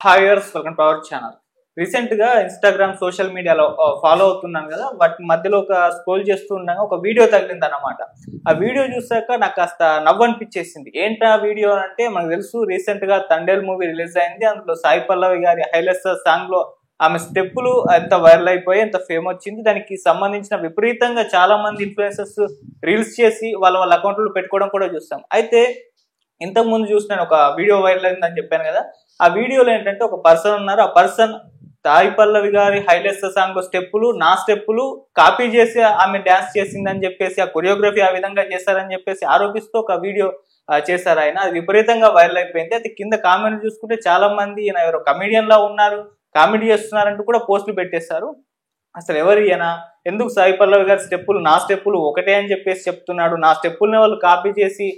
హాయర్స్ welcome to our channel. Recent గా Instagram social మీడియాలో follow అవుతున్నాను కదా, వాటి మధ్యలో ఒక స్క్రోల్ చేస్తూ ఉండగా ఒక వీడియో తగిలింది అన్నమాట. ఆ వీడియో చూసాక నాకు కాస్త నవ్వు అనిపించేసింది. ఏంటా వీడియో అంటే, మనకు తెలుసు రీసెంట్ గా తండేల్ మూవీ రిలీజ్ అయింది. అందులో సాయి పల్లవి గారి హైలెస్ సాంగ్ లో ఆమె స్టెప్పులు ఎంత వైరల్ అయిపోయి ఎంత ఫేమ్ వచ్చింది. దానికి సంబంధించిన విపరీతంగా చాలా మంది ఇన్ఫ్లుయెన్సర్స్ రీల్స్ చేసి వాళ్ళ అకౌంట్లో పెట్టుకోవడం కూడా చూస్తాం. అయితే ఇంతకు ముందు చూసిన ఒక వీడియో వైరల్ అయిందని చెప్పాను కదా, ఆ వీడియోలో ఏంటంటే ఒక పర్సన్ ఉన్నారు. ఆ పర్సన్ సాయి పల్లవి గారి హైలెస్ సాంగ్ లో స్టెప్పులు, నా స్టెప్పులు కాపీ చేసి ఆమె డాన్స్ చేసిందని చెప్పేసి, ఆ కొరియోగ్రఫీ ఆ విధంగా చేశారని చెప్పేసి ఆరోపిస్తూ ఒక వీడియో చేశారు ఆయన. అది విపరీతంగా వైరల్ అయిపోయింది. అయితే కింద కామెంట్ చూసుకుంటే చాలా మంది ఈయన ఎవరో కమెడియన్ లా ఉన్నారు, కామెడీ చేస్తున్నారంటూ కూడా పోస్టులు పెట్టేశారు. అసలు ఎవరు ఈయన, ఎందుకు సాయి పల్లవి గారి స్టెప్పులు నా స్టెప్పులు ఒకటే అని చెప్పేసి చెప్తున్నాడు, నా స్టెప్పుల్ని వాళ్ళు కాపీ చేసి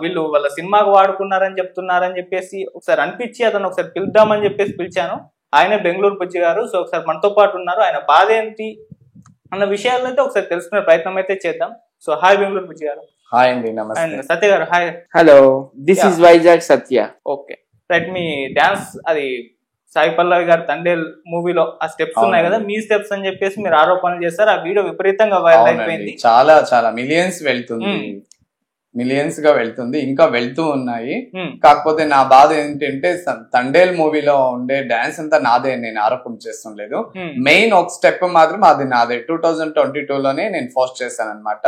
వీళ్ళు వాళ్ళ సినిమాకు వాడుకున్నారని చెప్తున్నారని చెప్పేసి ఒకసారి అనిపించి అతను ఒకసారి పిలుద్దామని చెప్పేసి పిలిచాను. ఆయనే బెంగళూరు బుజ్జి గారు. సో ఒకసారి మనతో పాటు ఉన్నారు. ఆయన బాధ ఏంటి అన్న విషయాలను అయితే ఒకసారి తెలుసుకునే ప్రయత్నం అయితే చేద్దాం. సో హాయ్ బెంగళూరు బుజ్జి గారు. హాయ్ అండి, నమస్తే. సత్య గారు hi. Hello, this is Vizag Satya. Okay right. Me dance అది సాయి పల్లవి గారి తండేల్ మూవీలో ఆ స్టెప్స్ ఉన్నాయి కదా, మీ స్టెప్స్ అని చెప్పేసి మీరు ఆరోపణలు చేస్తారు. ఆ వీడియో విపరీతంగా వైరల్ అయిపోయింది. చాలా చాలా మిలియన్స్ వెళ్తుంది, మిలియన్స్ గా వెళ్తుంది, ఇంకా వెళ్తూ ఉన్నాయి. కాకపోతే నా బాధ ఏంటంటే తండేల్ మూవీలో ఉండే డాన్స్ అంతా నాదే, నేను ఆరోపణ చేస్తుండలేదు. మెయిన్ ఒక స్టెప్ మాత్రం అది నాదే. 2022 లోనే నేను పోస్ట్ చేశాను అనమాట.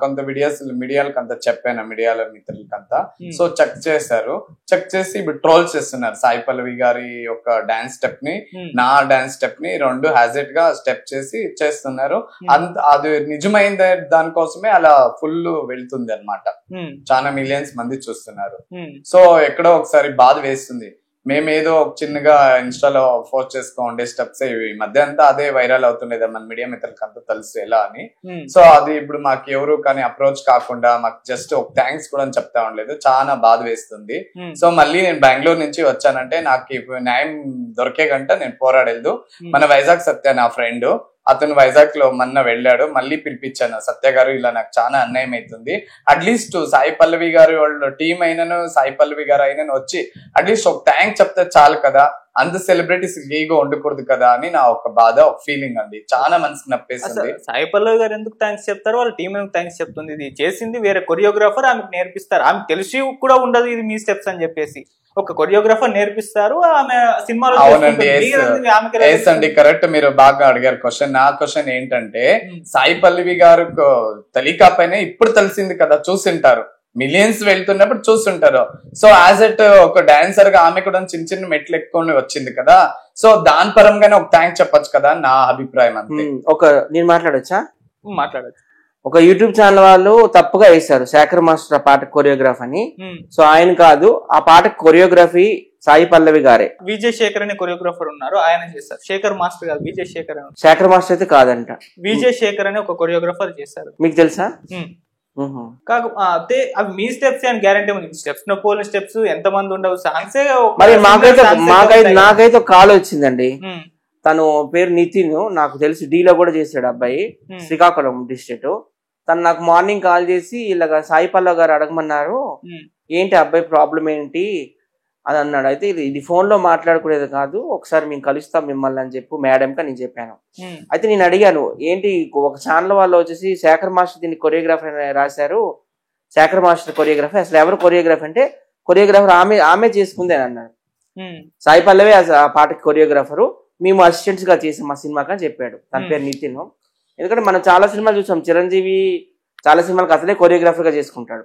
కొంత వీడియోస్ మీడియాలకు అంతా చెప్పాను, మీడియాల మిత్రులకంతా. సో చెక్ చేశారు, చెక్ చేసి ఇప్పుడు ట్రోల్ చేస్తున్నారు. సాయి పల్లవి గారి యొక్క డాన్స్ స్టెప్ ని, నా డాన్స్ స్టెప్ ని రెండు హ్యాజెట్ గా స్టెప్ చేసి చేస్తున్నారు. అది నిజమైన దానికోసమే అలా ఫుల్ వెళ్తుంది అన్నమాట. చాలా మిలియన్స్ మంది చూస్తున్నారు. సో ఎక్కడో ఒకసారి బాధ వేస్తుంది. మేమేదో చిన్నగా ఇన్స్టాలో పోస్ట్ చేసుకోండి స్టెప్స్, ఈ మధ్య అంతా అదే వైరల్ అవుతుండేది, మన మీడియా మిత్రులకి అంతా తెలుసు ఎలా అని. సో అది ఇప్పుడు మాకు ఎవరు కానీ అప్రోచ్ కాకుండా మాకు జస్ట్ ఒక థ్యాంక్స్ కూడా చెప్తా ఉండలేదు. చాలా బాధ వేస్తుంది. సో మళ్ళీ నేను బెంగళూరు నుంచి వచ్చానంటే నాకు న్యాయం దొరికే గంట నేను పోరాడలేదు. మన వైజాగ్ సత్య నా ఫ్రెండ్, అతను వైజాగ్ లో మొన్న వెళ్ళాడు. మళ్ళీ పిలిపించాను, సత్య గారు ఇలా నాకు చాలా అన్యాయం అవుతుంది, అట్లీస్ట్ సాయి పల్లవి గారు వాళ్ళ టీం అయినను సాయి పల్లవి గారు అయినను వచ్చి అట్లీస్ట్ ఒక థ్యాంక్ చెప్తే చాలు కదా, అంత సెలబ్రిటీస్ ఈగో ఉండకూడదు కదా అని నా ఒక బాధ, ఒక ఫీలింగ్ అండి. చాలా మనసుకు నప్పేస్తుంది. సాయి పల్లవి గారు ఎందుకు థ్యాంక్స్ చెప్తారు, వాళ్ళ టీం ఎందుకు థ్యాంక్స్ చెప్తుంది? ఇది చేసింది వేరే కొరియోగ్రాఫర్, ఆమెకు నేర్పిస్తారు. ఆమె తెలిసి కూడా ఉండదు ఇది మీ స్టెప్స్ అని చెప్పేసి. ఒక కొరియోగ్రాఫర్ నేర్పిస్తారు, ఆమె సినిమాలో. అవునండి, అండి కరెక్ట్. మీరు బాగా అడిగారు క్వశ్చన్. నా క్వశ్చన్ ఏంటంటే, సాయి పల్లవి గారు తెలియకపోయినా ఇప్పుడు తెలిసింది కదా, చూసింటారు, మిలియన్స్ వెళ్తున్నప్పుడు చూస్తుంటారు. సో యాజ్ ఎట్ ఒక డాన్సర్ గా ఆమె కూడా చిన్న చిన్న మెట్లు ఎక్కువ వచ్చింది కదా, సో దాని పరంగానే ఒక థ్యాంక్స్ చెప్పొచ్చు కదా నా అభిప్రాయం. అంతే. నేను మాట్లాడొచ్చా? మాట్లాడచ్చు. ఒక యూట్యూబ్ ఛానల్ వాళ్ళు తప్పుగా వేశారు శేఖర్ మాస్టర్ ఆ పాట కొరియోగ్రాఫ్ అని. సో ఆయన కాదు, ఆ పాట కొరియోగ్రఫీ సాయి పల్లవి గారే. విజయ్ శేఖర్ అనే కొరియోగ్రాఫర్ ఉన్నారు, ఆయన చేశారు. శేఖర్ మాస్టర్ కాదు, విజయ్ శేఖర్. శేఖర్ మాస్టర్ అయితే కాదంట, విజయ్ శేఖర్ అనే ఒక కొరియోగ్రాఫర్ చేశారు. మీకు తెలుసా? కాకపోతే అవి మీ స్టెప్స్ అని గ్యారంటీ ఉంది. స్టెప్స్ ను పోలిన స్టెప్స్ ఎంత మంది ఉండవు, సాంగ్స్. మరి నాకైతే ఒక కాల్ వచ్చిందండి. తను పేరు నితిన్, నాకు తెలిసి డీలో కూడా చేశాడు అబ్బాయి, శ్రీకాకుళం డిస్ట్రిక్ట్. తను నాకు మార్నింగ్ కాల్ చేసి ఇలాగ సాయి పల్లవి గారు అడగమన్నారు, ఏంటి అబ్బాయి ప్రాబ్లం ఏంటి అని అన్నాడు. అయితే ఇది ఫోన్ లో మాట్లాడుకునేది కాదు, ఒకసారి మేము కలుస్తాం మిమ్మల్ని అని చెప్పు మేడం కా నేను చెప్పాను. అయితే నేను అడిగాను, ఏంటి ఒక ఛానల్ వాళ్ళు వచ్చేసి శేఖర్ మాస్టర్ దీన్ని కొరియోగ్రాఫర్ రాశారు, శేఖర్ మాస్టర్ కొరియోగ్రాఫర్, అసలు ఎవరు కొరియోగ్రాఫర్ అంటే కొరియోగ్రాఫర్ ఆమె చేసుకుంది అని అన్నాడు. సాయి పల్లవి ఆ పాటకి కొరియోగ్రాఫరు, మేము అసిస్టెంట్స్ గా చేసాం మా సినిమాకి అని చెప్పాడు. తన పేరు నితిన్. ఎందుకంటే మనం చాలా సినిమాలు చూసాం, చిరంజీవి చాలా సినిమాలకు అసలే కొరియోగ్రాఫర్ గా చేసుకుంటాడు.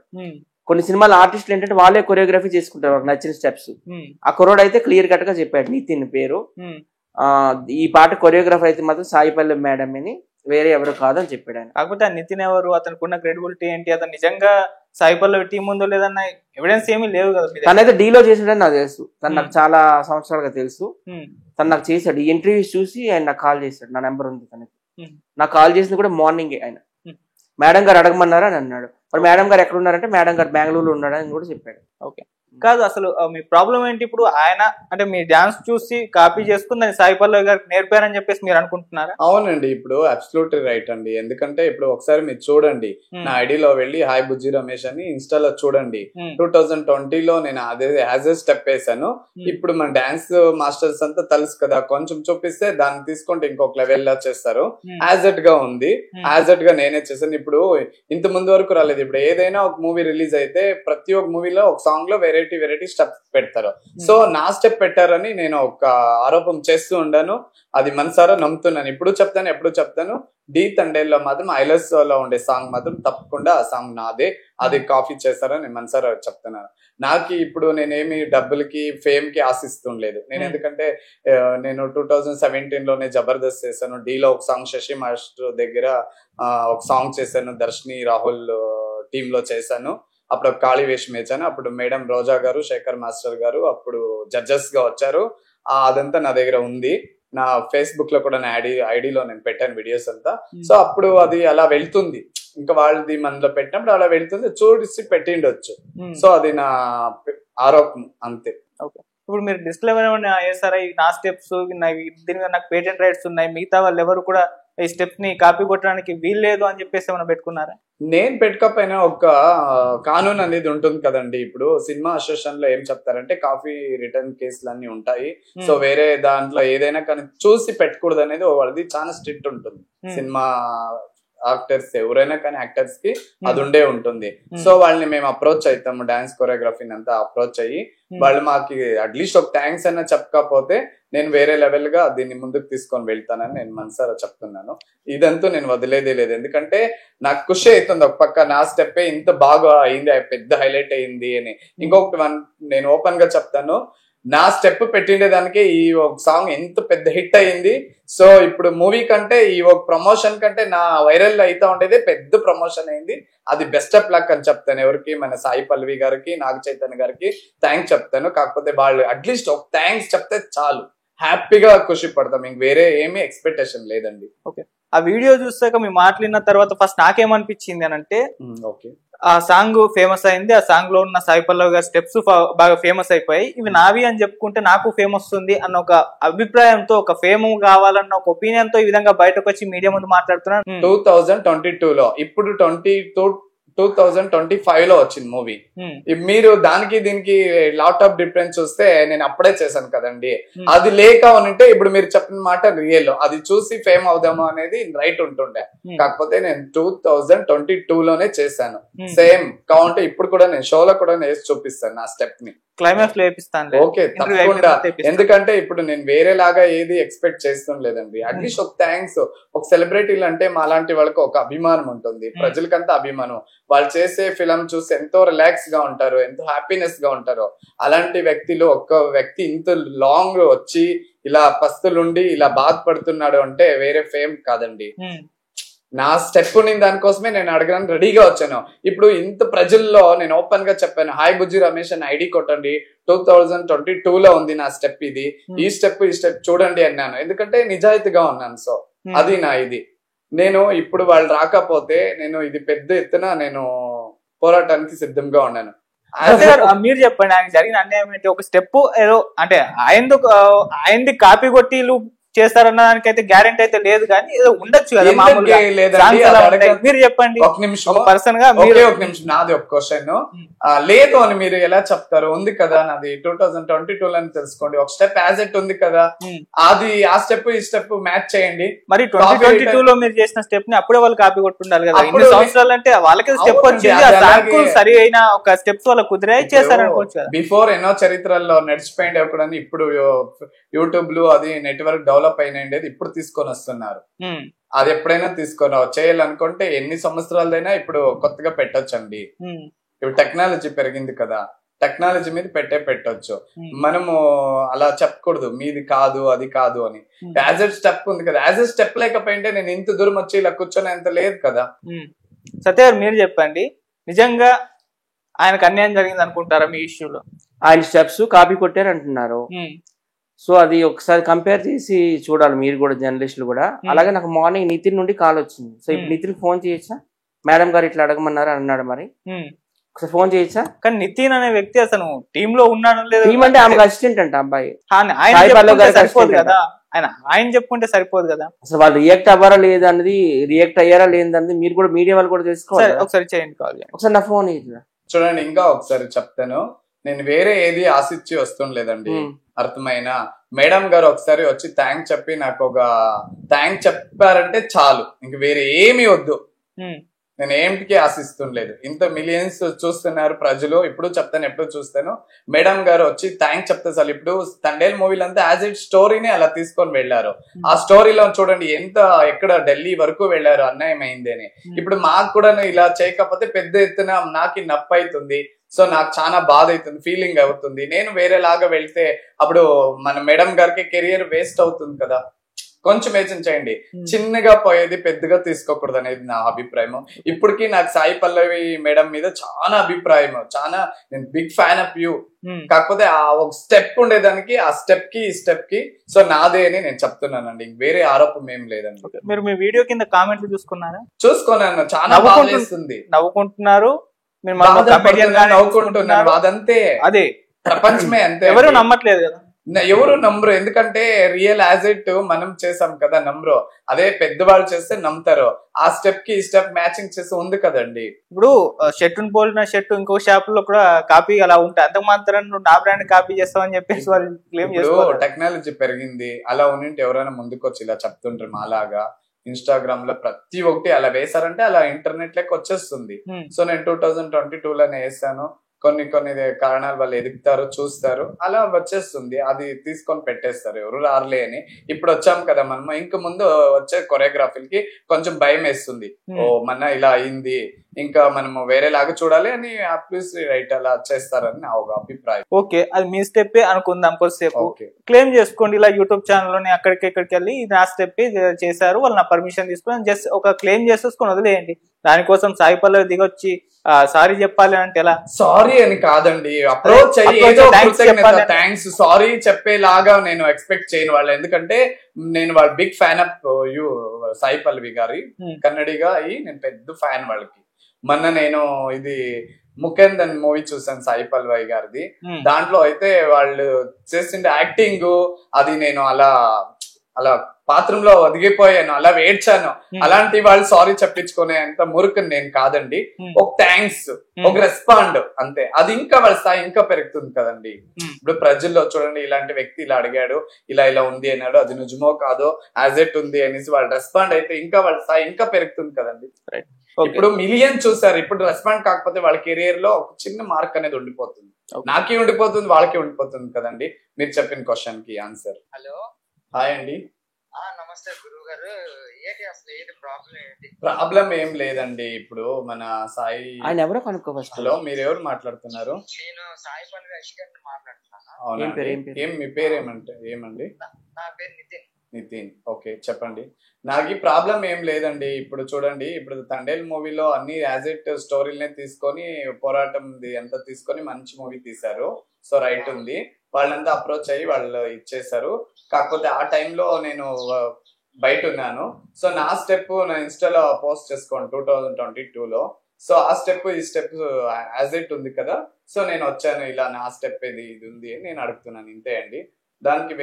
కొన్ని సినిమాల ఆర్టిస్టులు ఏంటంటే వాళ్ళే కొరియోగ్రఫీ చేసుకుంటారు వాళ్ళకి నచ్చిన స్టెప్స్. ఆ కుర్రోడు అయితే క్లియర్ కట్ గా చెప్పాడు, నితిన్ పేరు. ఈ పాట కొరియోగ్రాఫర్ అయితే మాత్రం సాయి పల్లవి మేడం అని, వేరే ఎవరు కాదని చెప్పాడు ఆయన. కాకపోతే ఆ నితిన్ ఎవరు, అతనికి ఉన్న క్రెడిబిలిటీ ఏంటి, అతను నిజంగా సాయి పల్లవి టీం ఉందో లేదన్న ఎవిడెన్స్ ఏమీ లేవు కదా. తనైతే డీలో చేసాడని నాకు తెలుసు, తను నాకు చాలా సంవత్సరాలుగా తెలుసు. తను నాకు చేశాడు, ఈ ఇంటర్వ్యూస్ చూసి ఆయన నాకు కాల్ చేశాడు, నా నెంబర్ ఉంది తనకి. నాకు కాల్ చేసింది కూడా మార్నింగే. ఆయన మేడం గారు అడగమన్నారా అని అన్నాడు. మరి మేడం గారు ఎక్కడ ఉన్నారంటే మేడం గారు బెంగళూరులో ఉన్నాడని కూడా చెప్పాడు. ఓకే, కాదు అసలు మీ ప్రాబ్లం ఏంటి ఇప్పుడు? ఆయన అంటే మీ డాన్స్ చూసి కాపీ చేసుకుని దాన్ని సాయి పల్లవి గారికి నేర్పారని చెప్పేసి మీరు అనుకుంటున్నారా? అవునండి, ఇప్పుడు అబ్సల్యూట్లీ రైట్ అండి. ఎందుకంటే ఇప్పుడు ఒకసారి మీరు చూడండి, నా ఐడిలో వెళ్ళి హాయ్ బుజ్జి రమేష్ అని ఇన్స్టాలో చూడండి. 2020లో నేను అదే యాజ్ ఎ స్టెప్ వేసాను. ఇప్పుడు మన డాన్స్ మాస్టర్స్ అంతా తెలుసు కదా, కొంచెం చూపిస్తే దాన్ని తీసుకుంటే ఇంకొక లెవెల్ లా చేస్తారు. యాజ్ ఎట్ గా ఉంది, యాజ్ ఎట్ గా నేనే చేశాను. ఇప్పుడు ఇంత ముందు వరకు రాలేదు. ఇప్పుడు ఏదైనా ఒక మూవీ రిలీజ్ అయితే ప్రతి ఒక్క మూవీలో ఒక సాంగ్ లో వెరైటీ స్టెప్ పెడతారు. సో నా స్టెప్ పెట్టారని నేను ఒక ఆరోపణ చేస్తూ ఉండాను. అది మనసారా నమ్ముతున్నాను. ఎప్పుడు చెప్తాను డి తండేల్లో మాత్రం ఐలస్ లో ఉండే సాంగ్ మాత్రం తప్పకుండా ఆ సాంగ్ నాదే, అది కాపీ చేస్తారని నేను మనసారా చెప్తున్నాను. నాకు ఇప్పుడు నేనేమి డబ్బులకి ఫేమ్ కి ఆశిస్తుండలేదు నేను. ఎందుకంటే నేను 2017లోనే జబర్దస్త్ చేశాను. డీలో ఒక సాంగ్ శశి మాస్టర్ దగ్గర ఒక సాంగ్ చేశాను, దర్శిని రాహుల్ టీమ్ లో చేశాను. అప్పుడు ఖాళీ వేషం వేసాను. అప్పుడు మేడం రోజా గారు, శేఖర్ మాస్టర్ గారు అప్పుడు జడ్జెస్ గా వచ్చారు. అదంతా నా దగ్గర ఉంది. నా ఫేస్బుక్ లో కూడా నా ఐడిలో నేను పెట్టాను వీడియోస్ అంతా. సో అప్పుడు అది అలా వెళ్తుంది, ఇంకా వాళ్ళది మనలో పెట్టినప్పుడు అలా వెళ్తుంది, చూసి పెట్టిండొచ్చు. సో అది నా ఆరోపణ అంతే. ఇప్పుడు మీరు డిస్క్లైమర్ ఏమైనా చేస్తారా? నా స్టెప్స్ దీని మీద నాకు పేటెంట్ రైట్స్ ఉన్నాయి, మిగతా వాళ్ళు ఎవరు కూడా ఈ స్టెప్స్ ని కాపీ కొట్టడానికి వీల్లేదు అని చెప్పేసి ఏమైనా పెట్టుకున్నారా? నేను పెట్టుకోకపోయినా ఒక కానూన్ అనేది ఉంటుంది కదండి. ఇప్పుడు సినిమా అసోసియేషన్ లో ఏం చెప్తారంటే కాపీ రిటర్న్ కేసులు అన్ని ఉంటాయి. సో వేరే దాంట్లో ఏదైనా కానీ చూసి పెట్టకూడదు అనేది వాళ్ళది చాలా స్ట్రిక్ట్ ఉంటుంది. సినిమా యాక్టర్స్ ఎవరైనా కానీ యాక్టర్స్ కి అది ఉండే ఉంటుంది. సో వాళ్ళని మేము అప్రోచ్ అవుతాము, డాన్స్ కొరియోగ్రఫీని అంతా అప్రోచ్ అయ్యి వాళ్ళు మాకు అట్లీస్ట్ ఒక థ్యాంక్స్ అన్న చెప్పకపోతే నేను వేరే లెవెల్ గా దీన్ని ముందుకు తీసుకొని వెళ్తానని నేను మనసారా చెప్తున్నాను. ఇదంతా నేను వదిలేదే లేదు. ఎందుకంటే నాకు ఖుషి అవుతుంది, ఒక పక్క నా స్టెప్ ఇంత బాగా అయింది, పెద్ద హైలైట్ అయింది అని. ఇంకొకటి నేను ఓపెన్ గా చెప్తాను, నా స్టెప్ పెట్టిండేదానికి ఈ ఒక సాంగ్ ఎంత పెద్ద హిట్ అయింది. సో ఇప్పుడు మూవీ కంటే ఈ ఒక ప్రమోషన్ కంటే నా వైరల్ అయితే ఉండేది పెద్ద ప్రమోషన్ అయింది. అది బెస్ట్ ఆఫ్ లక్ అని చెప్తాను. ఎవరికి? మన సాయి పల్లవి గారికి, నాగ చైతన్య గారికి థ్యాంక్స్ చెప్తాను. కాకపోతే వాళ్ళు అట్లీస్ట్ ఒక థ్యాంక్స్ చెప్తే చాలు, హ్యాపీగా ఖుషి పడతాం. ఇంక వేరే ఏమీ ఎక్స్పెక్టేషన్ లేదండి. ఓకే, ఆ వీడియో చూసాక మీ మాట్లాడిన తర్వాత ఫస్ట్ నాకేమనిపించింది అని అంటే, ఓకే ఆ సాంగ్ ఫేమస్ అయింది, ఆ సాంగ్ లో ఉన్న సాయి పల్లవి గారి స్టెప్స్ బాగా ఫేమస్ అయిపోయి ఇవి నావి అని చెప్పుకుంటే నాకు ఫేమ్ వస్తుంది అన్న ఒక అభిప్రాయంతో, ఒక ఫేమ్ కావాలన్న ఒక ఒపీనియన్ తో ఈ విధంగా బయటకు వచ్చి మీడియా ముందు మాట్లాడుతున్నాను. 2022లో ఇప్పుడు 2025 లో వచ్చింది మూవీ. మీరు దానికి దీనికి లాట్ ఆఫ్ డిఫరెన్స్ చూస్తే నేను అప్పుడే చేశాను కదండి. అది లేక ఉంటే ఇప్పుడు మీరు చెప్పిన మాట రియల్, అది చూసి ఫేమ్ అవుదాము అనేది రైట్ ఉంటుండే. కాకపోతే నేను 2022లోనే చేశాను. సేమ్ కౌంట్ ఇప్పుడు కూడా నేను షోలో కూడా వేసి చూపిస్తాను నా స్టెప్ ని. క్లైమాక్స్ లో వేపిస్తాను. ఓకే తప్పకుండా, ఎందుకంటే ఇప్పుడు నేను వేరేలాగా ఏది ఎక్స్పెక్ట్ చేస్తుండలేదండి. అట్లీస్ట్ ఒక థ్యాంక్స్, ఒక సెలబ్రిటీలు అంటే మా లాంటి వాళ్ళకి ఒక అభిమానం ఉంటుంది, ప్రజలకంతా అభిమానం. వాళ్ళు చేసే ఫిలం చూసి ఎంతో రిలాక్స్ గా ఉంటారు, ఎంతో హ్యాపీనెస్ గా ఉంటారు. అలాంటి వ్యక్తులు ఒక్క వ్యక్తి ఇంత లాంగ్ వచ్చి ఇలా పస్తులుండి ఇలా బాధపడుతున్నాడు అంటే వేరే ఫేమ్ కాదండి. నా స్టెప్ నేను దానికోసమే నేను అడగడానికి రెడీగా వచ్చాను. ఇప్పుడు ఇంత ప్రజల్లో నేను ఓపెన్ గా చెప్పాను, హాయ్ బుజ్జి రమేష్ అని ఐడి కొట్టండి, 2022లో ఉంది నా స్టెప్ ఇది, ఈ స్టెప్ చూడండి అన్నాను. ఎందుకంటే నిజాయితీగా ఉన్నాను. సో అది నా ఇది. నేను ఇప్పుడు వాళ్ళు రాకపోతే నేను ఇది పెద్ద ఎత్తున నేను పోరాటానికి సిద్ధంగా ఉన్నాను. మీరు చెప్పండి, ఆయన జరిగిన అన్యాయం ఏంటి? ఒక స్టెప్ ఏదో అంటే ఆయనది కాపీ కొట్టిలు చేస్తారన్న దానికైతే గ్యారెంటీ అయితే లేదు, కానీ ఏదో ఉండొచ్చు కదా మామూలుగా. మీరు చెప్పండి ఒక నిమిషం, పర్సన్ గా. ఒక నిమిషం, నాది ఒక క్వశ్చన్. లేదు అని మీరు ఎలా చెప్తారు? ఉంది కదా నాది 2022లో తెలుసుకోండి. ఒక స్టెప్ యాజ్ ఎట్ ఉంది కదా, అది ఆ స్టెప్ ఈ స్టెప్ మ్యాచ్ చేయండి. మరి 2022లో మీరు చేసిన స్టెప్ ని అప్పుడే వాళ్ళు కాపీ కొట్టుండాలి కదా. ఇన్ని సంవత్సరాలు అంటే వాళ్ళకి స్టెప్ వచ్చింది, సరి అయిన ఒక స్టెప్స్ వాళ్ళకి కుదిరే చేశారనుకోవచ్చు కదా. బిఫోర్ ఎన్నో చరిత్రల్లో నడిచిపోయింది ఒకడని ఇప్పుడు యూట్యూబ్ లో అది నెట్వర్క్ డెవలప్ అయినండేది ఇప్పుడు తీసుకొని వస్తున్నారు. అది ఎప్పుడైనా తీసుకొని చేయాలనుకుంటే ఎన్ని సంవత్సరాలైనా ఇప్పుడు కొత్తగా పెట్టొచ్చండి. ఇప్పుడు టెక్నాలజీ పెరిగింది కదా, టెక్నాలజీ మీద పెట్టొచ్చు. మనము అలా చెప్పకూడదు మీది కాదు అది కాదు అని. యాజ్ ఎ స్టెప్ ఉంది కదా, యాజ్ ఎ స్టెప్ లేకపోయింటే నేను ఇంత దూరం వచ్చి ఇలా కూర్చొని అంత లేదు కదా. సత్య గారు మీరు చెప్పండి, నిజంగా ఆయనకు అన్యాయం జరిగింది అనుకుంటారా మీ ఇష్యూలో? ఆయన స్టెప్స్ కాపీ కొట్టారు అంటున్నారు. సో అది ఒకసారి కంపేర్ చేసి చూడాలి మీరు కూడా, జర్నలిస్టులు కూడా. అలాగే నాకు మార్నింగ్ నితిన్ నుండి కాల్ వచ్చింది. సో ఇప్పుడు నితిన్ ఫోన్ చేయొచ్చా? మేడం గారు ఇట్లా అడగమన్నారు అన్నాడు. మరి ఒకసారి ఫోన్ చేయొచ్చా? కానీ నితిన్ అనే వ్యక్తి అసలు టీమ్ లో ఉన్నాడు లేదు, టీమ్ అంటే ఆమెకు అసిస్టెంట్ అంట అబ్బాయి. ఆయన చెప్పుకుంటే సరిపోదు కదా, ఆయన చెప్పుకుంటే సరిపోదు కదా. అసలు వాళ్ళు రియాక్ట్ అవ్వారా లేదా అన్నది, రియాక్ట్ అయ్యారా లేదన్నది మీరు కూడా మీడియా వాళ్ళు కూడా తెలుసుకోవాలి. ఒకసారి చేయండి, కాల్ చేయండి. ఒకసారి నా ఫోన్ చూడండి. ఇంకా ఒకసారి చెప్తాను, నేను వేరే ఏది ఆశించి వస్తుండలేదండి. అర్థమైన మేడం గారు ఒకసారి వచ్చి థ్యాంక్ చెప్పి నాకు ఒక థ్యాంక్ చెప్పారంటే చాలు, ఇంక వేరే ఏమీ వద్దు. నేను ఏమిటికి ఆశిస్తుండలేదు. ఇంత మిలియన్స్ చూస్తున్నారు ప్రజలు, ఇప్పుడు చెప్తాను, ఎప్పుడు చూస్తాను. మేడం గారు వచ్చి థ్యాంక్ చెప్తే చాలు. ఇప్పుడు తండేల్ మూవీలో అంతా యాజ్ ఇట్ స్టోరీని అలా తీసుకొని వెళ్ళారు. ఆ స్టోరీలో చూడండి ఎంత ఎక్కడ ఢిల్లీ వరకు వెళ్ళారు అన్యాయం అయింది అని. ఇప్పుడు మాకు కూడా ఇలా చేయకపోతే పెద్ద ఎత్తున నాకు నొప్పి అవుతుంది. సో నాకు చాలా బాధ అవుతుంది, ఫీలింగ్ అవుతుంది. నేను వేరేలాగా వెళ్తే అప్పుడు మన మేడం గారికి కెరియర్ వేస్ట్ అవుతుంది కదా. కొంచెం యోచించండి. చిన్నగా పోయేది పెద్దగా తీసుకోకూడదు అనేది నా అభిప్రాయం. ఇప్పటికీ నాకు సాయి పల్లవి మేడం మీద చాలా అభిప్రాయం, చాలా నేను బిగ్ ఫ్యాన్ ఆఫ్ యూ. కాకపోతే ఆ ఒక స్టెప్ ఉండేదానికి ఆ స్టెప్ కి ఈ స్టెప్ కి సో నాదే అని నేను చెప్తున్నానండి, వేరే ఆరోపం ఏం లేదండి. మీరు మీ వీడియో కింద కామెంట్లు చూసుకున్నారా? చూసుకున్నాను, చాలా బాగుంటుంది. నవ్వుకుంటున్నారు, నవ్వుకుంటున్నారు, అదంతే, అదే ప్రపంచమే అంతే. ఎవరు నమ్మట్లేదు కదా, ఎవరు నమ్మరు. ఎందుకంటే రియల్ యాజ్ ఇట్ మనం చేసాం కదా, నమ్మరు. అదే పెద్దవాళ్ళు చేస్తే నమ్ముతారు. ఆ స్టెప్ కి ఈ స్టెప్ మ్యాచింగ్ చేసి ఉంది కదండి. ఇప్పుడు షర్ట్ పోలిన షర్ట్ ఇంకో షాప్ లో కూడా కాపీ అలా ఉంటాయి, అంతకు మాత్రం నువ్వు నా బ్రాండ్ కాపీ చేస్తావని చెప్పేసి వాళ్ళు క్లెయిమ్ చేస్తారు. టెక్నాలజీ పెరిగింది, అలా ఉన్నింటి ఎవరైనా ముందుకొచ్చి ఇలా చెప్తుంటారు. మాలాగా ఇన్స్టాగ్రామ్ లో ప్రతి ఒక్కటి అలా వేసారంటే అలా ఇంటర్నెట్ లెక్క వచ్చేస్తుంది. సో నేను 2022 లోనే వేసాను. కొన్ని కారణాలు వాళ్ళు ఎదుగుతారు, చూస్తారు, అలా వచ్చేస్తుంది. అది తీసుకొని పెట్టేస్తారు, ఎవరు రారులే అని. ఇప్పుడు వచ్చాం కదా మనం, ఇంక ముందు వచ్చే కొరియోగ్రఫీలకి కొంచెం భయం వేస్తుంది. ఓ మన ఇలా అయింది, ఇంకా మనము వేరేలాగా చూడాలి అని రైట్ అలా చేస్తారని నా ఒక అభిప్రాయం. ఓకే, అది మీ స్టెప్ అనుకుందాం కొద్దిసేపు. క్లెయిమ్ చేసుకోండి ఇలా యూట్యూబ్ ఛానల్ లోని అక్కడికి ఇక్కడికి వెళ్ళి ఇది నా స్టెప్ చేశారు, వాళ్ళు నా పర్మిషన్ తీసుకుని జస్ట్ ఒక క్లెయిమ్ చేసేసుకొని వదిలేయండి. దానికోసం సాయి పల్లవి దిగొచ్చి సారీ చెప్పాలి అంటే ఎలా? సారీ అని కాదండి, అప్రోచ్ థ్యాంక్స్ సారీ చెప్పేలాగా నేను ఎక్స్పెక్ట్ చేయను వాళ్ళు. ఎందుకంటే నేను వాళ్ళ big fan of you Sai Pallavi గారి, కన్నడిగా అయ్యి నేను పెద్ద ఫ్యాన్ వాళ్ళకి. మొన్న నేను ఇది ముఖేందన్ మూవీ చూసాను సాయి పల్లవి గారిది. దాంట్లో అయితే వాళ్ళు చేసిన యాక్టింగ్ అది నేను అలా పాత్రంలో ఒదిగిపోయాను, అలా ఏడ్చాను. అలాంటి వాళ్ళు సారీ చెప్పించుకునే అంత మురుకుని నేను కాదండి. ఒక థ్యాంక్స్, ఒక రెస్పాండ్ అంతే. అది ఇంకా వాళ్ళ స్థాయి ఇంకా పెరుగుతుంది కదండి. ఇప్పుడు ప్రజల్లో చూడండి, ఇలాంటి వ్యక్తి ఇలా అడిగాడు, ఇలా ఉంది అన్నాడు, అది నిజమో కాదో యాజ్ ఇట్ ఉంది అనేసి వాళ్ళు రెస్పాండ్ అయితే ఇంకా వాళ్ళ స్థాయి ఇంకా పెరుగుతుంది కదండి. ఇప్పుడు మిలియన్ చూసారు, ఇప్పుడు రెస్పాండ్ కాకపోతే వాళ్ళ కెరియర్ లో ఒక చిన్న మార్క్ అనేది ఉండిపోతుంది. నాకే ఉండిపోతుంది, వాళ్ళకే ఉండిపోతుంది కదండి. మీరు చెప్పిన క్వశ్చన్ కి ఆన్సర్. హలో, హాయ్ అండి. నమస్తే గురువు గారు. ఏంటి అసలు ఏంటి ప్రాబ్లం? ఏంటి ప్రాబ్లం ఏం లేదండి. ఇప్పుడు మన సాయి ఆయన ఎవరో కనుక్కోవచ్చు. హలో, మీరు ఎవరు మాట్లాడుతున్నారు? నేను సాయి పల్లవి అశికర్ మాట్లాడుతున్నాను. అవునా, ఏం మీ పేరు ఏమండి? నా పేరు నితిన్. నితిన్, ఓకే చెప్పండి. నాకు ఈ ప్రాబ్లం ఏం లేదండి. ఇప్పుడు చూడండి, ఇప్పుడు తండేల్ మూవీలో అన్ని యాజ్ ఇట్ స్టోరీలనే తీసుకొని పోరాటం అంతా తీసుకొని మంచి మూవీ తీశారు. సో రైట్ ఉంది, వాళ్ళంతా అప్రోచ్ అయ్యి వాళ్ళు ఇచ్చేసారు. కాకపోతే ఆ టైంలో నేను బయట ఉన్నాను. సో నా స్టెప్ నా ఇన్స్టాలో పోస్ట్ చేసుకోండి 2022లో. సో ఆ స్టెప్ ఈ స్టెప్ యాజ్ ఇట్ ఉంది కదా. సో నేను వచ్చాను, ఇలా నా స్టెప్ ఇది ఉంది అని నేను అడుగుతున్నాను, ఇంతే అండి. దానికి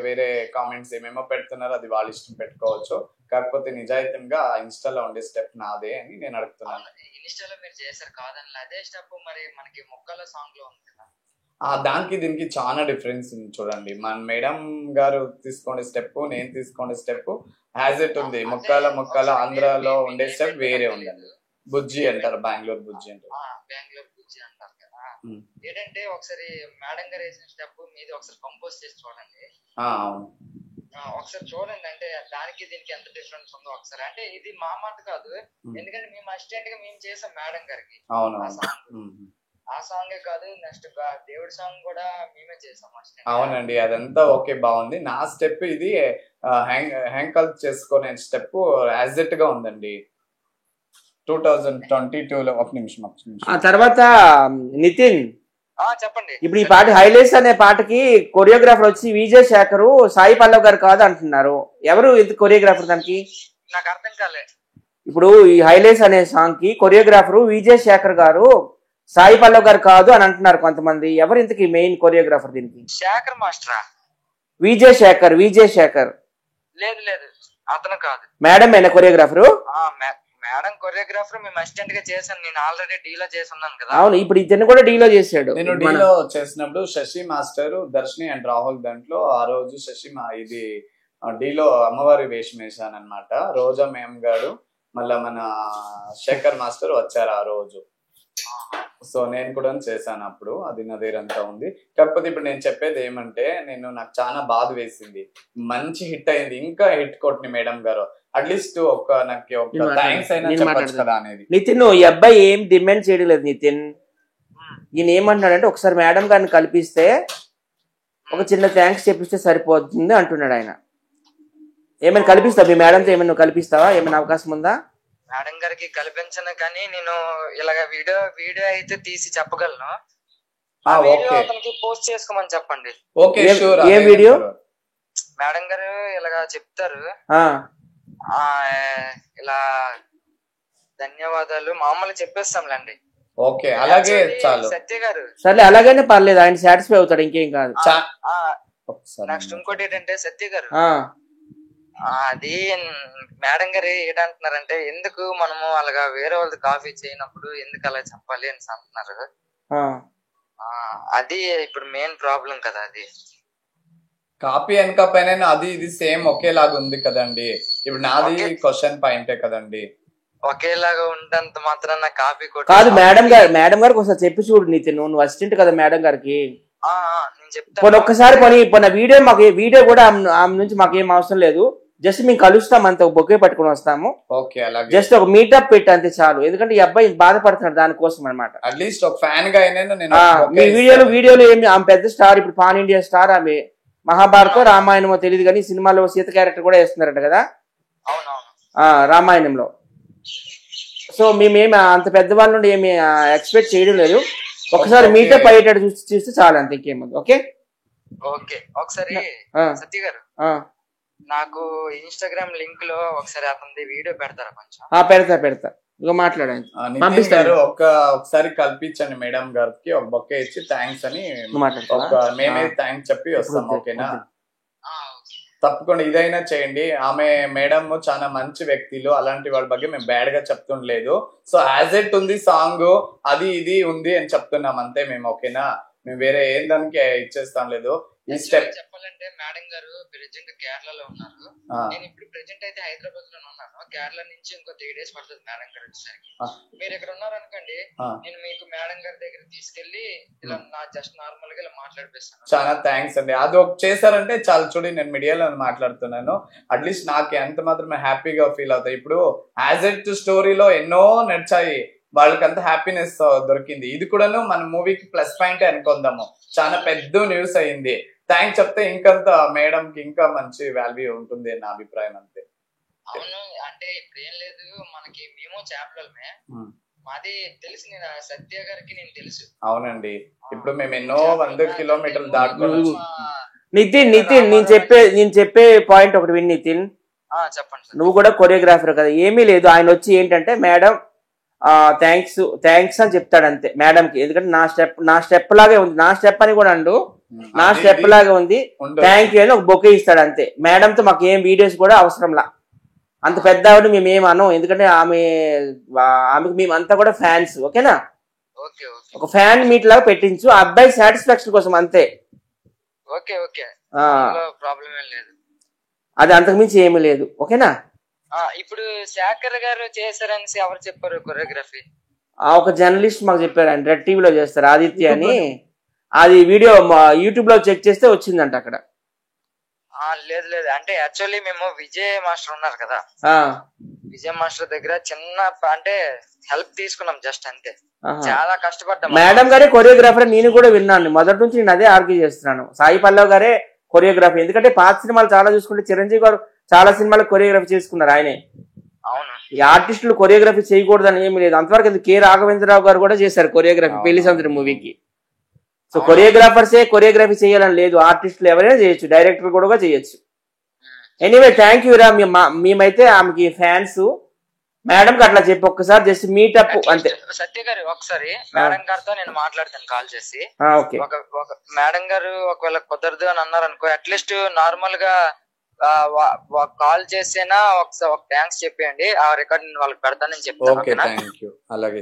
వేరే కామెంట్స్ ఏమేమో పెడుతున్నారు, అది వాళ్ళ ఇష్టం పెట్టుకోవచ్చు. కాకపోతే నిజాయితీగా ఇన్స్టాలో ఉండే స్టెప్ నాదే అని నేను అడుగుతున్నాను. ఇన్స్టాలో మీరు చేశారు కాదని, అదే స్టెప్ మరి మనకి మొక్కల సాంగ్ లో ఉంది కదా. దానికి దీనికి చాలా డిఫరెన్స్ ఉంది చూడండి. మన మేడం గారు తీసుకునే స్టెప్, నేను తీసుకునే స్టెప్ యాజ్ ఇట్ ఉంది. మొక్కల ఆంధ్రాలో ఉండే స్టెప్ వేరే ఉందండి. బుజ్జి అంటారు, బెంగళూరు బుజ్జి అంటారు. బెంగళూరు బుజ్జి అంటారు కదా. ఏంటంటే ఒకసారి మేడం గారు వేసిన స్టెప్ మీది ఒకసారి కంపోజ్ చేసి చూడండి. ఒకసారి చూడండి, అంటే దానికి దీనికి ఎంత డిఫరెన్స్ ఉందో ఒకసారి. అంటే ఇది మా మాట కాదు, ఎందుకంటే మేము అసిస్టెంట్ గా మేము చేసాం మేడం గారికి ఆ సాంగే కాదు, నెక్స్ట్ దేవుడి సాంగ్ కూడా మేమే చేసాం. అవునండి, అదంతా ఓకే, బాగుంది. నా స్టెప్ ఇది హ్యాంకల్ చేసుకునే స్టెప్ యాజ్ ఇట్ గా ఉందండి 2022లో. ఒక నిమిషం. ఆ తర్వాత నితిన్ చెప్పండి. ఇప్పుడు ఈ పాట హైలైట్స్ అనే పాటకి కొరియోగ్రాఫర్ వచ్చి విజయ్ శేఖర్, సాయి పల్లవ్ గారు కాదు అంటున్నారు. ఎవరు కొరియోగ్రాఫర్ దానికి? నాకు అర్థం కాలే. ఇప్పుడు ఈ హైలైట్స్ అనే సాంగ్ కి కొరియోగ్రాఫర్ విజయ్ శేఖర్ గారు, సాయి పల్లవ్ గారు కాదు అని అంటున్నారు కొంతమంది. ఎవరు ఇంతకీ మెయిన్ కొరియోగ్రాఫర్ దీనికి? శేఖర్ మాస్టరా? విజయ్ శేఖర్. లేదు లేదు, అతను కాదు. మేడం అయినా కొరియోగ్రాఫరు? మేడం కొరియోగ్రాఫర్ మేము అసిస్టెంట్ గా చేశాను. నేను ఆల్రెడీ డీలో చేస్తున్నాను కదా. అవును, ఇప్పుడు ఇతను కూడా డీలో చేశాడు. నేను డీలో చేసినప్పుడు శశి మాస్టర్, దర్శిని అండ్ రాహుల్ దాంట్లో ఆ రోజు శశి ఇది డీలో అమ్మవారి వేషం వేశాను అనమాట. రోజా మేమ్ గారు మళ్ళా మన శేఖర్ మాస్టర్ వచ్చారు ఆ రోజు. సో నేను కూడా చేశాను అప్పుడు. అది నా దగ్గర అంతా ఉంది. కాకపోతే ఇప్పుడు నేను చెప్పేది ఏమంటే, నాకు చాలా బాధ వేసింది. మంచి హిట్ అయింది, ఇంకా హిట్ కొట్టిన మేడం గారు అట్లీస్ట్ నాకు ఒక థ్యాంక్స్ అయినా చెప్పొచ్చు కదా అనేది. నితిన్, ఈ అబ్బాయి ఏం డిమాండ్ చేయడం లేదు నితిన్. ఈయన ఏమంటున్నాడంటే ఒకసారి మేడం గారిని కల్పిస్తే ఒక చిన్న థ్యాంక్స్ చెప్పిస్తే సరిపోతుంది అంటున్నాడు ఆయన. ఏమైనా కల్పిస్తావా మీ మేడంతో? ఏమైనా కల్పిస్తావా? ఏమైనా అవకాశం ఉందా? మేడం గారికి కల్పించను, కానీ నేను ఇలాగ వీడియో అయితే తీసి చెప్పగలను. అతనికి పోస్ట్ చేసుకోమని చెప్పండి. ఏ వీడియో? మేడం గారు ఇలాగా చెప్తారు, ఇలా ధన్యవాదాలు మామూలు చెప్పేస్తాంలేండి. ఓకే, అలాగే చాలు. సత్య గారు సరే అలాగైనా పర్లేదు, ఆయన సాటిస్ఫై అవుతాడు, ఇంకేం కాదు. నెక్స్ట్ ఇంకోటి ఏంటంటే సత్య గారు, అది మేడం గారు ఏంటంటున్నారంటే, ఎందుకు మనము అలాగా వేరే వాళ్ళది కాపీ చేయనప్పుడు ఎందుకు అలా చెప్పాలి అని అంటున్నారు. అది ఇప్పుడు మెయిన్ ప్రాబ్లం కదా. అది కాపీ వెనక పైన అది ఇది సేమ్ ఒకేలాగా ఉంది కదండి. ఇప్పుడు నాది క్వశ్చన్ పాయింటే కదండి. ఒకేలాగా ఉండంత మాత్రాన కాపీ కాదు. మేడం గారికి ఒకసారి చెప్పి చూడు నితిన్, నువ్వు అసిస్టెంట్ కదా మేడం గారికి. నేను చెప్తాను ఒక్కసారి వీడియో కూడా ఆమె నుంచి మాకేం అవసరం లేదు. జస్ట్ మేము కలుస్తాం అంతే, ఒక బొకే పట్టుకుని వస్తాము. జస్ట్ ఒక మీటప్ పెట్టి అంతే చాలు. ఎందుకంటే ఈ అబ్బాయి బాధపడుతున్నాడు దానికోసం అనమాట. అట్లీస్ట్ ఒక ఫ్యాన్ గా మీ వీడియోలో ఏమి ఆమె పెద్ద స్టార్, ఇప్పుడు పాన్ ఇండియా స్టార్. ఆమె మహాభారతం రామాయణమో తెలియదు కానీ సినిమాలో సీత క్యారెక్టర్ కూడా వేస్తున్నారట కదా రామాయణంలో. సో మేమేమి అంత పెద్దవాళ్ళ నుండి ఏమి ఎక్స్పెక్ట్ చేయడం లేదు. ఒకసారి మీటప్ అయ్యేటట్టు చూస్తే చాలు అంతే, ఇంకేముంది. Okay okay. ఒకసారి సత్య గారు నాకు ఇన్స్టాగ్రామ్ లింక్ లో ఒకసారి అతని వీడియో పెడతారా కొంచెం? పెడతా ఇక మాట్లాడండి, పంపిస్తారు. ఒకసారి కల్పించండి మేడం గారికి, ఒక బొకే ఇచ్చి థ్యాంక్స్ అని మేమే థ్యాంక్స్ చెప్పి వస్తాం. ఓకేనా? తప్పకుండా ఇదైనా చేయండి. ఆమె మేడం చాలా మంచి వ్యక్తులు, అలాంటి వాళ్ళ ಬಗ್ಗೆ మేము బ్యాడ్ గా చెప్తుండలేదు. సో యాజ్ ఎట్ ఉంది సాంగ్, అది ఇది ఉంది అని చెప్తున్నాం అంతే మేము. ఓకేనా? మేము వేరే ఏం దానికి ఇచ్చేస్తాం లేదు. ఈ స్టెప్ చెప్పాలంటే మేడం గారు ప్రెజెంట్ కేరళలో ఉన్నారు. నేను ఇప్పుడు ప్రెజెంట్ అయితే హైదరాబాద్ లో ఉన్నాను. కేరళ నుంచి ఇంకో 3 days పడుతుంది మేడం గారు వచ్చేసరికి. మీరు ఇక్కడ ఉన్నారనుకోండి, నేను మీకు మేడం గారి దగ్గర తీసుకెళ్లి ఇలా జస్ట్ నార్మల్ గా ఇలా మాట్లాడిపిస్తాను. చాలా థ్యాంక్స్ అండి. అది ఒక చేశారంటే చాలా. చూడండి, నేను మీడియాలో మాట్లాడుతున్నాను, అట్లీస్ట్ నాకు ఎంత మాత్రమే హ్యాపీగా ఫీల్ అవుతాయి. ఇప్పుడు యాజ్ ఎట్ స్టోరీలో ఎన్నో నడిచాయి, వాళ్ళకంత హ్యాపీనెస్ దొరికింది. ఇది కూడాను మన మూవీకి ప్లస్ పాయింట్ అనుకుందాము. చాలా పెద్ద న్యూస్ అయింది. థ్యాంక్స్ చెప్తే ఇంకంత మేడం కి ఇంకా మంచి వాల్యూ ఉంటుంది నా అభిప్రాయం అంతే. అవును, అంటే ఇప్పుడు ఏం లేదు, మనకి మేము చేపలమే, మాది తెలుసు. నేను సత్య గారికి నేను తెలుసు. అవునండి, ఇప్పుడు మేము ఎన్నో 100 కిలోమీటర్లు దాటుకుని. నితిన్ నేను చెప్పే పాయింట్ ఒకటి విని నితిన్. చెప్పండి. నువ్వు కూడా కొరియోగ్రాఫర్ కదా, ఏమీ లేదు. ఆయన వచ్చి ఏంటంటే మేడం థ్యాంక్స్ అని చెప్తాడు అంతే మేడం కి. ఎందుకంటే నా స్టెప్ లాగే ఉంది, నా స్టెప్ అని కూడా అండు, నా స్టెప్ లాగే ఉంది, థ్యాంక్ యూ అని ఒక బొకే ఇస్తాడు అంతే. మేడం తో మాకు ఏం వీడియోస్ కూడా అవసరంలా. అంత పెద్ద ఆవిడ మేము ఏమనం, ఎందుకంటే ఆమెకు మేమంతా కూడా ఫ్యాన్స్. ఓకేనా? ఒక ఫ్యాన్ మీట్ లాగా పెట్టించు, ఆ అబ్బాయి సాటిస్ఫాక్షన్ కోసం అంతే. అది అంతకుమించి ఏమీ లేదు. ఓకేనా? ఇప్పుడు శేఖర్ గారు చేశారని ఎవరు చెప్పారు కొరియోగ్రఫీ? ఒక జర్నలిస్ట్ మాకు చెప్పారు, ఆయన రెడ్ టీవీలో చేస్తారు, ఆదిత్య అని. అది వీడియో యూట్యూబ్ లో చెక్ చేస్తే వచ్చిందంట అక్కడ. లేదు లేదు, అంటే యాక్చువల్లీ మేము విజయ్ మాస్టర్ ఉన్నారు కదా, విజయ్ మాస్టర్ దగ్గర చిన్న అంటే హెల్ప్ తీసుకున్నాం జస్ట్ అంతే. చాలా కష్టపడ్డాం. మేడం గారే కొరియోగ్రాఫర్ నేను కూడా విన్నాను, మొదటి నుంచి నేను అదే ఆర్గ్యూ చేస్తున్నాను. సాయి పల్లవ్ గారే కొరియోగ్రఫీ, ఎందుకంటే పాత సినిమాలు చాలా చూసుకుంటే చిరంజీవి గారు చాలా సినిమాలు కొరియోగ్రఫీ చేసుకున్నారు ఆయనే. అవును, ఈ ఆర్టిస్టులు కొరియోగ్రఫీ చేయకూడదని ఏమి లేదు. అంతవరకు కె రాఘవేంద్రరావు గారు కూడా చేశారు కొరియోగ్రఫీ పెళ్లి సందడి మూవీకి. సో కొరియోగ్రాఫర్సే కొరియోగ్రఫీ చేయాలని లేదు, ఆర్టిస్టులు ఎవరైనా చేయొచ్చు, డైరెక్టర్ కూడా చేయొచ్చు. ఎనీవే థ్యాంక్ యూ రా, మేమైతే ఆమెకి ఫ్యాన్స్. మేడం కి అట్లా చెప్పి ఒక్కసారి జస్ట్ మీటప్ అంతే. సత్య గారు ఒకసారి మేడం గారితో నేను మాట్లాడతాను కాల్ చేసి. ఓకే. ఒక మేడం గారు ఒకవేళ కుదరదు అని అన్నారు అనుకో, అట్లీస్ట్ నార్మల్ గా కాల్ చేసేనా ఒకసారి ఒక థ్యాంక్స్ చెప్పేయండి, ఆ రికార్డ్ నేను వాళ్ళకి పెడతానని చెప్తాను. అలాగే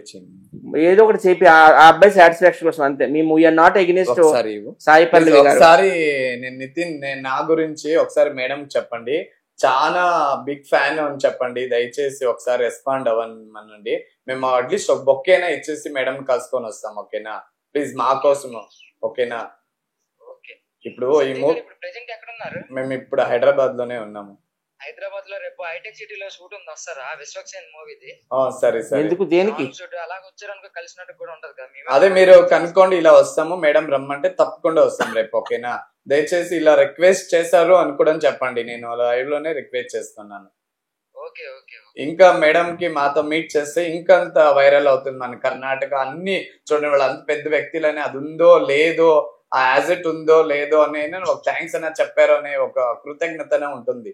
ఏదో ఒకటి చెప్పి ఆ అబ్బాయి సాటిస్ఫాక్షన్ కోసం అంతే. మేము we are not against Sai Pallavi గారు. ఒకసారి నేను నితిన్ నా గురించి ఒకసారి మేడం చెప్పండి, చాలా బిగ్ ఫ్యాన్ అని చెప్పండి, దయచేసి ఒకసారి రెస్పాండ్ అవ్వమనండి. మేము అట్లీస్ట్ ఒక బొక్కేనా ఇచ్చేసి మేడం కలుసుకొని వస్తాం, ఓకేనా? ప్లీజ్ మా కోసం, ఓకేనా? ఇప్పుడు మేము ఇప్పుడు హైదరాబాద్ లోనే ఉన్నాము. హైదరాబాద్ లో రేపు హైటెక్ సిటీలో షూట్ ఉంది, వస్తారా? విశ్వక్సేన్ మూవీది. సరే సరే. ఎందుకు, దేనికి? అలాగ వచ్చారనుకో కలిసినట్టు కూడా ఉంటది కదా. అదే మీరు కనుక్కోండి, ఇలా వస్తాము మేడం రమ్మంటే తప్పకుండా వస్తాం రేపు, ఓకేనా? దయచేసి ఇలా రిక్వెస్ట్ చేశారు అని కూడా చెప్పండి, నేను లైవ్ లోనే రిక్వెస్ట్ చేస్తున్నాను. ఇంకా మేడం కి మాతో మీట్ చేస్తే ఇంకంత వైరల్ అవుతుంది మన కర్ణాటక. అన్ని చూడండి, వాళ్ళు అంత పెద్ద వ్యక్తులని అది ఉందో లేదో, ఆ యాజెట్ ఉందో లేదో అని ఒక థ్యాంక్స్ అన్న చెప్పారు అనే ఒక కృతజ్ఞతనే ఉంటుంది,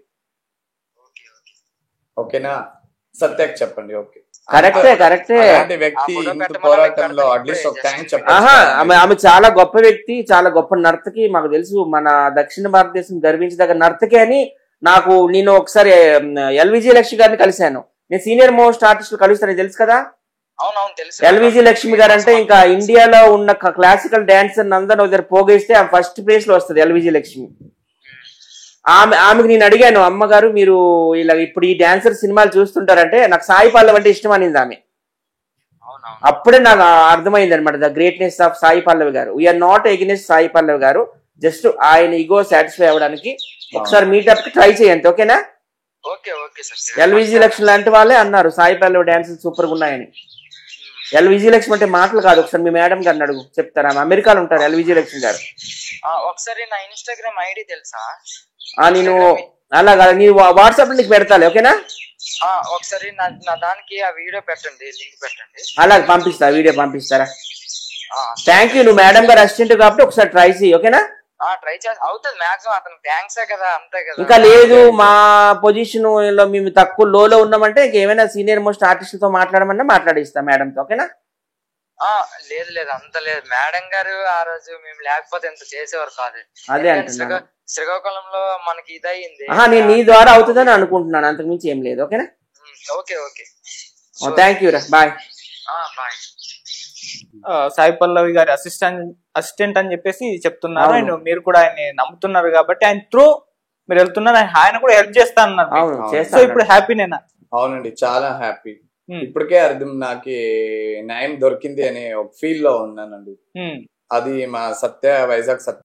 ఓకేనా? సత్యకి చెప్పండి. ఓకే, కరెక్టే. అలాంటి వ్యక్తి ఇంత పోరాటంలో అట్లీస్ట్ ఒక థ్యాంక్స్ చెప్పండి. ఆమె చాలా గొప్ప వ్యక్తి, చాలా గొప్ప నర్తకి. మాకు తెలుసు, మన దక్షిణ భారతదేశం గర్వించదగ్గ నర్తకి అని. నేను ఒకసారి ఎల్విజి లక్ష్మి గారిని కలిశాను. నేను సీనియర్ మోస్ట్ ఆర్టిస్ట్ కలుస్తాను, తెలుసు కదా. ఎల్విజి లక్ష్మి గారు అంటే ఇంకా ఇండియాలో ఉన్న క్లాసికల్ డాన్సర్ అందరూ దగ్గర పోగేస్తే ఆమె ఫస్ట్ ప్లేస్ లో వస్తుంది, ఎల్విజి లక్ష్మి. ఆమెకు నేను అడిగాను, అమ్మగారు మీరు ఇలా ఇప్పుడు ఈ డాన్సర్ సినిమాలు చూస్తుంటారంటే నాకు సాయి పల్లవి అంటే ఇష్టం అనింది ఆమె. అప్పుడే నాకు అర్థమైంది అనమాట the greatness of Sai Pallavi గారు. We are not against Sai Pallavi గారు, జస్ట్ ఆయన ఈగో సాటిస్ఫై అవ్వడానికి ఒకసారి మీటప్ కి ట్రై చేయండి, ఓకేనా? ఎల్విజి లక్ష్మి లాంటి వాళ్ళే అన్నారు సాయి పల్లవి డాన్సులు సూపర్ గా ఉన్నాయని. ఎల్విజి లక్ష్మి అంటే మాటలు కాదు, ఒకసారి మీ మేడం గారిని అడుగు, చెప్తారా? అమెరికాలో ఉంటారు ఎల్విజి లక్ష్మి గారు. ఒకసారి నా ఇన్స్టాగ్రామ్ ఐడి తెలుసా? నేను అలాగా నీ వాట్సాప్ లో నీకు పెడతాలే, ఓకేనా? ఒకసారి నా దానికి ఆ వీడియో పెట్టండి, లింక్ పెట్టండి. అలాగే పంపిస్తా, వీడియో పంపిస్తారా? Thank you. నువ్వు మేడం గారు అసిస్టెంట్ కాబట్టి ఒకసారి ట్రై చేయి, ఓకేనా? ట్రై చేసి అవుతుంది మాక్సిమం. అతను థ్యాంక్స్ కదా, అంతే కదా. ఇంకా లేదు, మా పొజిషన్ లో మేము తక్కువ లోలో ఉన్నామంటే ఇంకేమైనా సీనియర్ మోస్ట్ ఆర్టిస్ట్ తో మాట్లాడమన్నా మాట్లాడిస్తా మేడం తో, ఓకేనా? లేదు అంత లేదు, మేడం గారు ఆ రోజు మేము లేకపోతే ఎంత చేసేవారు కాదు. అదే అంటున్నా, శ్రీకాకుళంలో మనకి ఇదయింది. నేను నీ ద్వారా అవుతుందని అనుకుంటున్నాను, అంతకు మించి ఏం లేదు, ఓకేనా? ఓకే థ్యాంక్ యూ రా, బాయ్. సాయి పల్లవి గారి అసిస్టెంట్ అని చెప్పేసి చెప్తున్నారు. అండ్ మీరు కూడా ఆయన్ని నమ్ముతున్నారు కాబట్టి ఆయన త్రూ మీరు వెళ్తున్నారు, ఆయన కూడా హెల్ప్ చేస్తా అన్నారు. సో ఇప్పుడు హ్యాపీనేనా? అవునండి, చాలా హ్యాపీ. ఇప్పటికే అర్థం నాకు న్యాయం దొరికింది అనే ఒక ఫీల్ లో ఉన్నానండి. అది మా వైజాగ్ సత్య